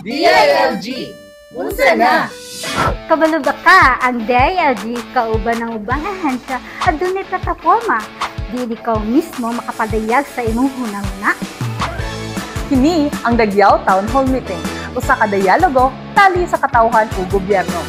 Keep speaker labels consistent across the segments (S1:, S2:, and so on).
S1: DILG! Unsa na?
S2: Kabalo ba ka ang DILG kauban ng ubang ahensya at dunay plataporma? Di ikaw mismo makapadayag sa imong hunahuna.
S3: Kini ang Daguao Town Hall Meeting, usa ka dialogo tali sa katawhan ug gobyerno.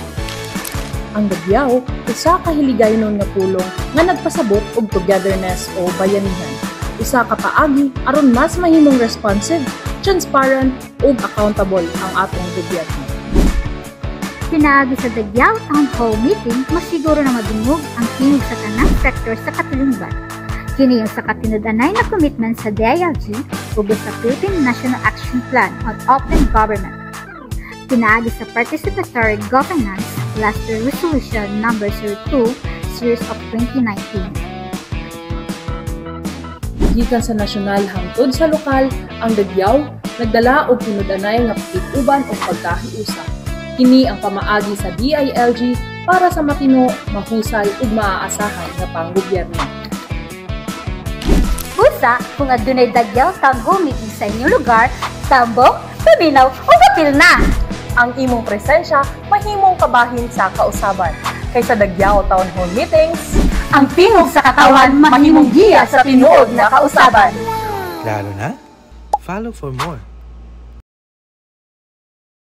S3: Ang Daguao usa ka hiligaynon nga pulong nga nagpasabot og togetherness o bayanihan. Usa ka paagi aron mas mahimong responsive, transparent ug accountable ang atong gobyerno.
S2: Pinaagi sa Daguao Town Hall Meeting, masiguro na madungog ang kinig sa tanang sektor sa katulungan. Kini yung sa katinud-anay na commitment sa DILG ug sa Philippine National Action Plan on Open Government. Pinaagi sa Participatory Governance Cluster Resolution No. 02 Series of 2019.
S3: Gikan sa nasyonal hangtod sa lokal, ang Daguao nagdala og tinud-anay nga pakig-uban o pagkahiusa. Kini ang pamaagi sa DILG para sa matino, mahusay ug maaasahan nga panggobyerno.
S2: Busa, kung adunay Daguao Town Hall Meeting sa inyong lugar, tambok, paminaw o kapil na!
S3: Ang imong presensya mahimong kabahin sa kausaban. Kaysa Daguao Town Hall Meetings,
S2: Ang tingog sa katawan mahimong giya sa tinuod na kausaban.
S1: Klaro na? Follow for more.